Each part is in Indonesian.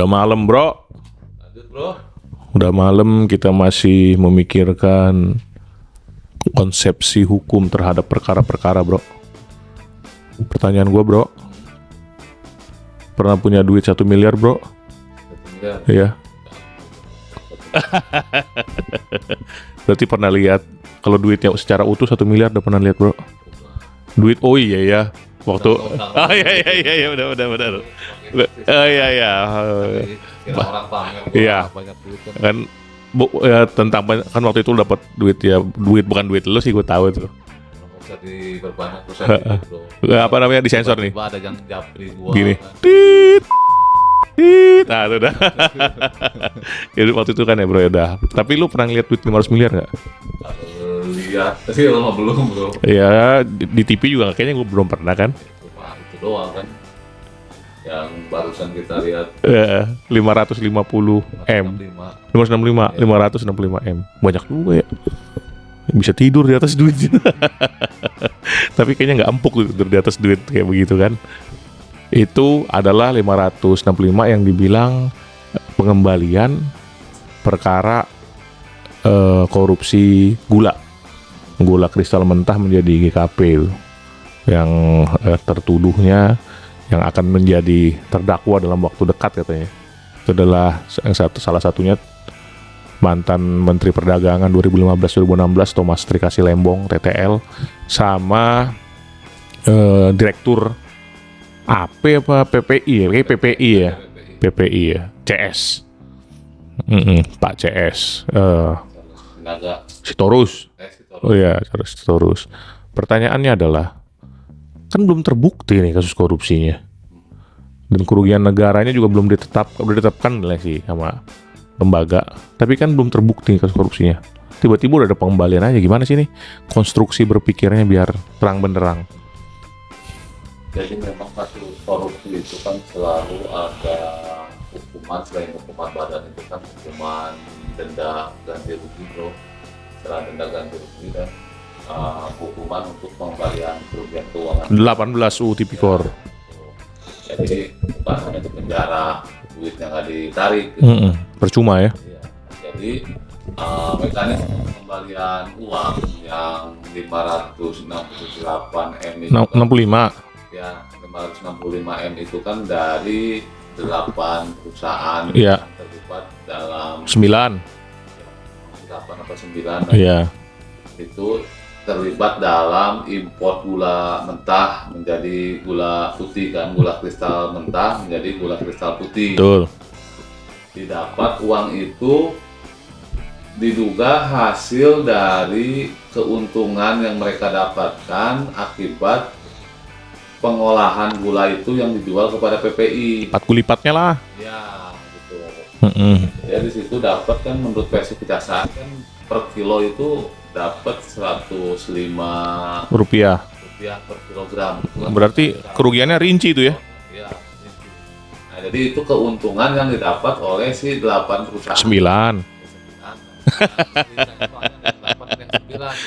Udah malam, bro. Lanjut, bro. Udah malam, kita masih memikirkan konsepsi hukum terhadap perkara-perkara, bro. Pertanyaan gue, bro, pernah punya duit 1 miliar, bro? 1 miliar. Iya. Berarti pernah lihat kalau duitnya secara utuh 1 miliar, udah pernah lihat, bro? Duit, oh iya ya, waktu, oh iya, udah. Oh iya. Kira orang pamer, Iya. banyak duit Kan kan. tentang kan waktu itu dapat duit ya, duit bukan duit lo sih, gue tahu itu. Nggak usah diperbanyak, terus aja, bro. Apa namanya, disensor nih. Tiba-tiba ada yang japri gua. Gini. Kan. Tit. Nah, itu udah. Ya, waktu itu kan ya, bro, ya udah. Tapi lu pernah ngeliat duit 500 miliar nggak? Kalau lihat sih lama belum, bro. Ya, di TV juga kayaknya gue belum pernah kan. Cuma itu doang kan. Yang barusan kita lihat 550 M. 65. 565 M. Banyak juga ya. Bisa tidur di atas duit. Tapi kayaknya nggak empuk tidur di atas duit kayak begitu kan. Itu adalah 565 yang dibilang pengembalian perkara korupsi gula kristal mentah menjadi GKP itu. Yang tertuduhnya yang akan menjadi terdakwa dalam waktu dekat katanya. Itu adalah salah satunya mantan Menteri Perdagangan 2015-2016 Thomas Trikasi Lembong TTL sama Direktur PPI ya, kayak PPI ya, CS, Pak CS, Tenaga. Sitorus. Oh iya, Sitorus. Pertanyaannya adalah, kan belum terbukti nih kasus korupsinya, dan kerugian negaranya juga belum ditetapkan lah sih sama lembaga, tapi kan belum terbukti kasus korupsinya. Tiba-tiba udah ada pengembalian aja, gimana sih nih konstruksi berpikirnya biar terang benderang? Jadi memang kasus korupsi itu kan selalu ada hukuman, selain hukuman badan itu kan hukuman denda ganti rugi, bro. Setelah denda ganti rugi dan hukuman untuk pengembalian kerugian keuangan 18 UU Tipikor. Jadi bukan hanya di penjara, duitnya nggak ditarik gitu. Percuma ya. Iya. Jadi mekanisme pengembalian uang yang 568 M itu 65. ya 565 M itu kan dari 8 perusahaan Iya. yang terlibat dalam 9. 8 atau 9 Iya. itu terlibat dalam impor gula mentah menjadi gula putih kan, gula kristal mentah menjadi gula kristal putih. Betul. Didapat uang itu diduga hasil dari keuntungan yang mereka dapatkan akibat pengolahan gula itu yang dijual kepada PPI. 4 kali lipatnya lah. Ya, gitu. Mm-mm. Di situ dapat kan menurut versi kejaksaan kan per kilo itu dapat 105 Rupiah. per kilogram. Berarti kerugiannya rinci itu ya? Ya, rinci. Nah, jadi itu keuntungan yang didapat oleh si 8 perusahaan. 9.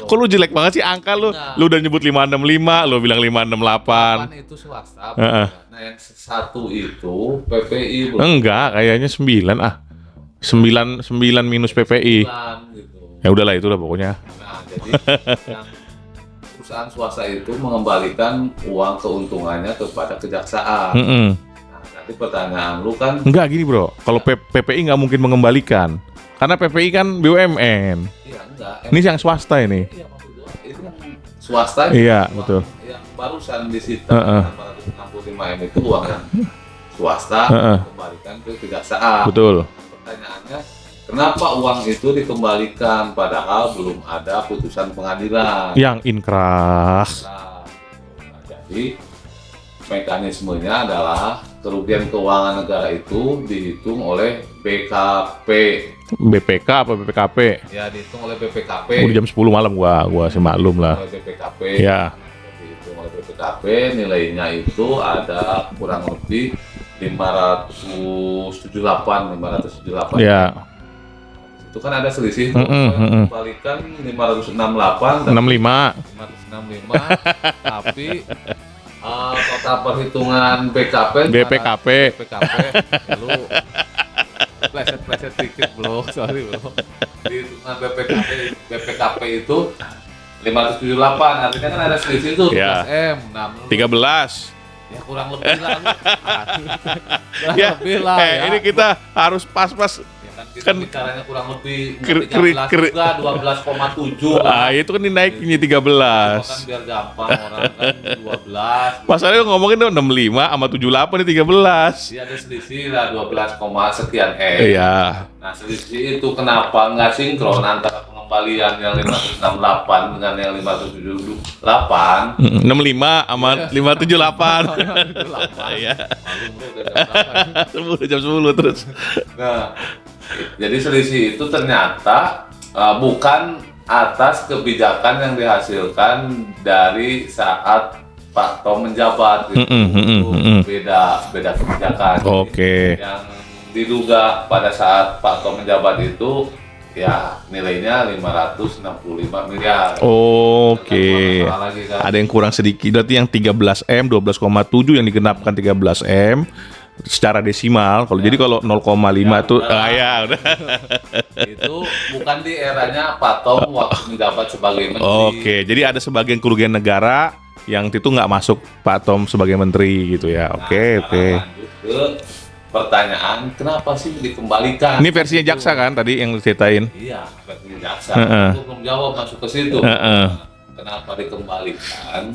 Kok lu jelek banget sih angka lu? Nah. Lu udah nyebut 565, lu bilang 568. 8 itu swasta. Nah, yang satu itu PPI, bro. Enggak, kayaknya 9 ah. 9 minus PPI. 9, gitu. Ya udahlah, itulah pokoknya. Nah, jadi yang perusahaan swasta itu mengembalikan uang keuntungannya kepada kejaksaan. Nah, nanti pertanyaan lu kan, Enggak gini, bro. Kalau PPI nggak mungkin mengembalikan. Karena PPI kan BUMN. iya enggak. Ini yang swasta ini. Iya, maksud gua, itu yang swasta. Iya, uang betul. Yang barusan disita 465 M itu uang yang swasta dikembalikan ke kejaksaan. Betul. Pertanyaannya, kenapa uang itu dikembalikan padahal belum ada putusan pengadilan? Yang inkrah. Nah, jadi mekanismenya adalah kerugian keuangan negara itu dihitung oleh BKP. BPK apa BPKP? Ya, dihitung oleh BPKP. Udah jam 10 malam gua sih maklum lah. Oleh BPKP. Ya. Dihitung oleh BPKP, nilainya itu ada kurang lebih 578. Ya. Itu kan ada selisih tuh. Kembalikan 568 65. tapi total perhitungan BPKP BPKP. lu bro, sorry bro. Di hitungan BPKP itu 578, artinya kan ada selisih itu 12 M. Nah, 13. Ya kurang lebih lah. Kurang Ya, lebih lah ya. ini kita harus pas-pas. Ya kan kita kan bicaranya kurang lebih kri- 13 kri- juga 12,7 Ah, lah. itu kan dinaikinnya Cuma 13. kan biar gampang orang kan 12. Masalahnya ngomongin tuh 65 sama 78 ini 13. Jadi ada selisih lah 12, sekian M. Iya. Nah selisih itu kenapa nggak sinkron antara pengembalian yang 568 dengan yang 578? 65 sama 578. Iya. Malum bro, udah jam berapa nih? Jam 10 terus. Nah, jadi selisih itu ternyata bukan atas kebijakan yang dihasilkan dari saat Pak Tom menjabat gitu. Beda kebijakan. Oke. Yang diduga pada saat Pak Tom menjabat itu ya nilainya 565 miliar. Oke. Kan lagi, kan? Ada yang kurang sedikit. Berarti yang 13M 12,7 yang digenapkan 13M secara desimal. Kalau jadi kalau 0,5 itu ya udah. Itu bukan di eranya Pak Tom waktu menjabat sebagai menteri. Oke, jadi ada sebagian kerugian negara yang itu nggak masuk Pak Tom sebagai menteri gitu ya. Oke. Lanjut ke pertanyaan, kenapa sih dikembalikan? Ini versinya jaksa kan tadi yang ceritain. Iya, versinya jaksa. Heeh. Itu belum jawab masuk ke situ. Heeh. Kenapa dikembalikan?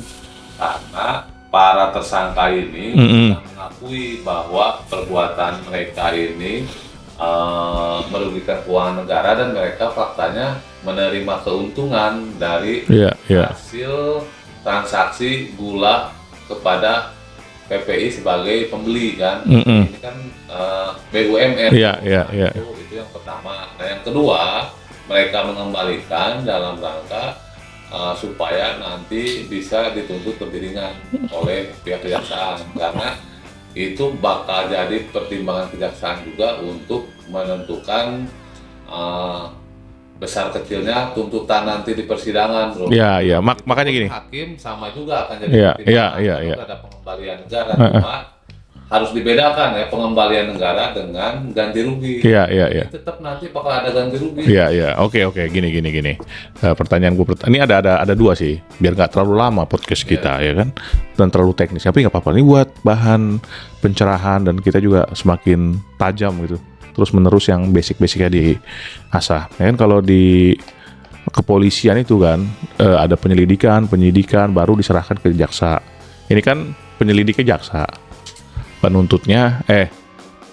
Karena para tersangka ini sudah mengakui bahwa perbuatan mereka ini merugikan keuangan negara dan mereka faktanya menerima keuntungan dari hasil transaksi gula kepada PPI sebagai pembeli kan. Ini kan BUMN. Itu yang pertama. Nah yang kedua, mereka mengembalikan dalam rangka supaya nanti bisa dituntut lebih ringan oleh pihak kejaksaan, karena itu bakal jadi pertimbangan kejaksaan juga untuk menentukan besar kecilnya tuntutan nanti di persidangan, bro. Iya. Makanya gini. Hakim sama juga akan jadi pertimbangan. Ada pengembalian negara, cuma harus dibedakan ya pengembalian negara dengan ganti rugi. Iya. Tetap nanti bakal ada ganti rugi. Iya. Oke. Gini. Pertanyaan gue ini ada dua sih, biar nggak terlalu lama podcast kita ya kan, dan terlalu teknis. Tapi nggak apa-apa. Ini buat bahan pencerahan dan kita juga semakin tajam gitu. Terus menerus yang basic-basicnya diasah. Ya kan kalau di kepolisian itu kan ada penyidikan, baru diserahkan ke jaksa. Ini kan penyelidiknya jaksa.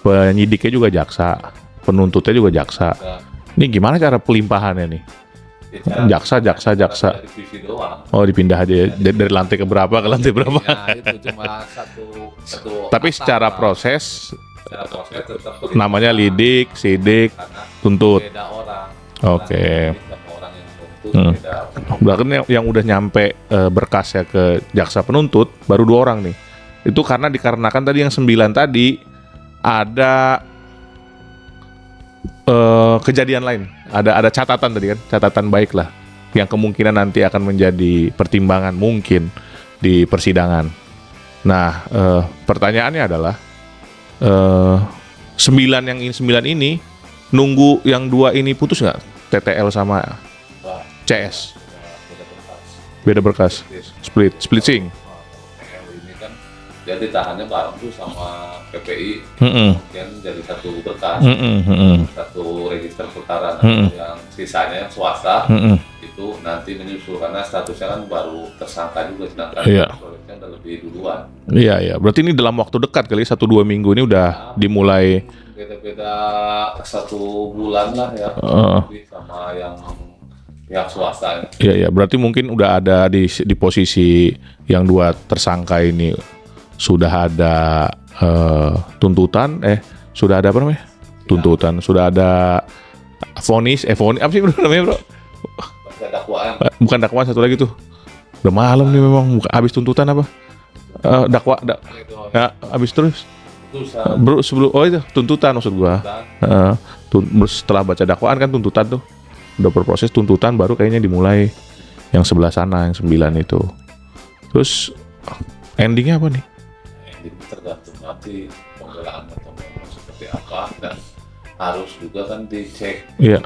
Penyidiknya juga jaksa, penuntutnya juga jaksa. Ini gimana cara pelimpahannya nih? Jaksa. Divisi doang. Oh, dipindah aja ya. Dari lantai ke berapa ke lantai berapa? Ya, itu cuma satu. Tapi secara proses tetap namanya lidik, sidik, karena tuntut. beda orang. Oke. Setiap orang yang tuntut beda. Berarti yang udah nyampe berkasnya ke jaksa penuntut baru 2 orang nih. Itu dikarenakan tadi yang 9 tadi ada kejadian lain, ada catatan tadi kan, catatan baik lah, yang kemungkinan nanti akan menjadi pertimbangan mungkin di persidangan. Nah, pertanyaannya adalah 9 ini nunggu yang 2 ini putus nggak? TTL sama CS beda berkas, split sync. Ini kan dia ditahannya bareng tuh sama PPI, kemudian jadi satu berkas, satu register perkara. Yang sisanya yang swasta itu nanti menyusul karena statusnya kan baru tersangka juga, sedangkan proyeknya udah lebih duluan. Iya. Berarti ini dalam waktu dekat kali 1-2 minggu ini udah dimulai. Beda-beda 1 bulan lah ya, lebih sama yang pihak swasta. Iya. Berarti mungkin udah ada di posisi yang 2 tersangka ini sudah ada tuntutan, sudah ada apa namanya? Tuntutan, sudah ada vonis apa sih namanya, Bro? Baca dakwaan. Bukan dakwaan, satu lagi tuh. Udah malam nih memang, habis tuntutan apa? Habis terus. Bro, sebelum itu tuntutan maksud gua. Setelah baca dakwaan kan tuntutan tuh. Udah berproses tuntutan baru kayaknya dimulai yang sebelah sana, yang 9 itu. Terus endingnya apa nih? Ending tergantung nanti pembelaan atau seperti apa, dan harus juga kan dicek Iya.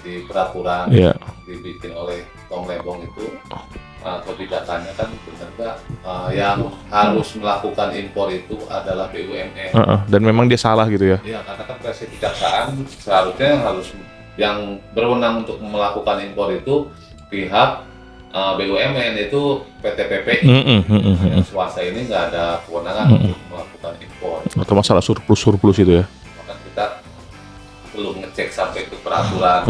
di peraturan Iya. dibikin oleh Tong Lembong itu kebijakannya kan benar nggak yang harus melakukan impor itu adalah BUMN. Dan memang dia salah gitu ya. Iya, karena kan versi kejaksaan seharusnya yang berwenang untuk melakukan impor itu pihak BUMN itu PT PPI. Yang swasta ini nggak ada kewenangan untuk melakukan impor. Atau masalah surplus itu ya. Maka kita belum ngecek sampai ke peraturan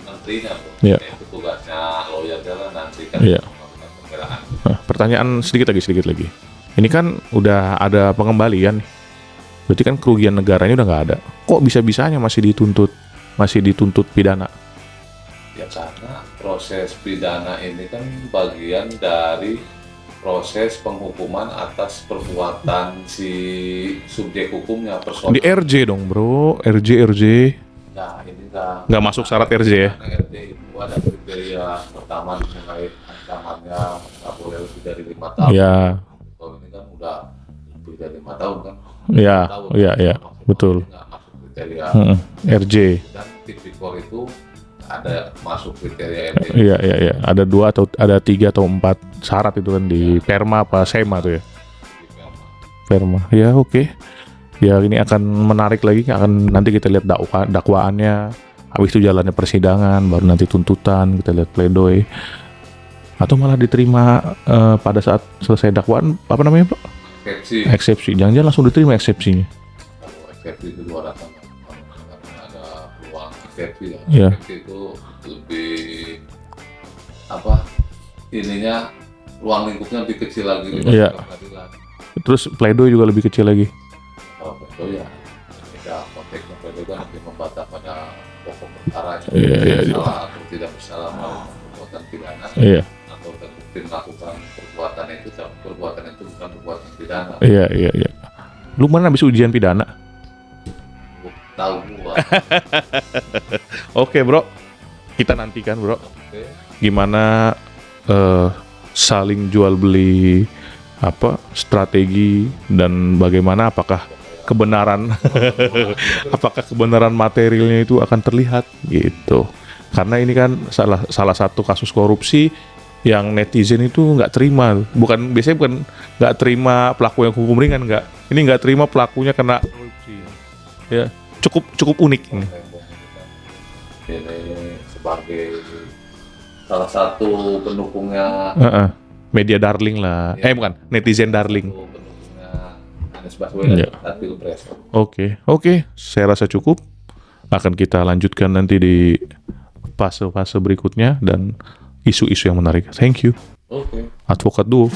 menterinya, bro. Iya. Itu tugasnya lawyer jalan nanti kan Iya. melakukan pembelaan. Nah, pertanyaan sedikit lagi. Ini kan udah ada pengembalian nih. Berarti kan kerugian negaranya udah nggak ada. Kok bisa-bisanya masih dituntut pidana? Ya karena proses pidana ini kan bagian dari proses penghukuman atas perbuatan si subjek hukumnya personal. Di RJ dong bro, RJ. Nah ini Nggak masuk syarat RJ ya? Karena RJ itu ada kriteria pertama dimulai ancamannya nggak boleh lebih dari 5 tahun. Ya, Kalau ini kan udah lebih dari 5 tahun kan. ya, Tahun. ya, betul. Nggak masuk kriteria. RJ. Dan tipikor itu ada masuk kriteria RJ. Iya. Ada 2 atau ada 3 atau 4 syarat itu kan di Perma apa SEMA tuh ya? Perma. Ya oke. Ya ini akan menarik lagi, nanti kita lihat dakwaannya, habis itu jalannya persidangan, baru nanti tuntutan, kita lihat pledoi. Atau malah diterima pada saat selesai dakwaan, apa namanya Pak? Eksepsi. Jangan-jangan langsung diterima eksepsinya. Kalau eksepsi itu 200 ada peluang eksepsi ya. Iya. Eksepsi itu lebih apa? Ininya ruang lingkupnya lebih kecil lagi Iya. dibanding pengadilan. Terus pledoi juga lebih kecil lagi. Kalau pledoi ya beda konteksnya, pledoi kan lebih membantah pada pokok perkara Iya. salah atau tidak bersalah melakukan perbuatan pidana. Iya. Atau terbukti melakukan perbuatan itu, tapi perbuatan itu bukan perbuatan pidana. Iya. Lu mana habis ujian pidana? Tahu gua. Oke bro, kita nantikan bro. Oke. Gimana saling jual beli strategi dan bagaimana apakah kebenaran materialnya itu akan terlihat gitu. Karena ini kan salah satu kasus korupsi yang netizen itu nggak terima. Biasanya bukan nggak terima pelaku yang hukum ringan, nggak. Ini nggak terima pelakunya kena korupsi. Ya, cukup unik ini. Ini sebagai salah satu pendukungnya Media darling lah. Ya. Bukan, netizen darling. Pendukungnya Anies Baswedan Ya. saat Pilpres. Oke, saya rasa cukup. Akan kita lanjutkan nanti di fase-fase berikutnya dan isu-isu yang menarik. Thank you. Oke. Advokat Duo.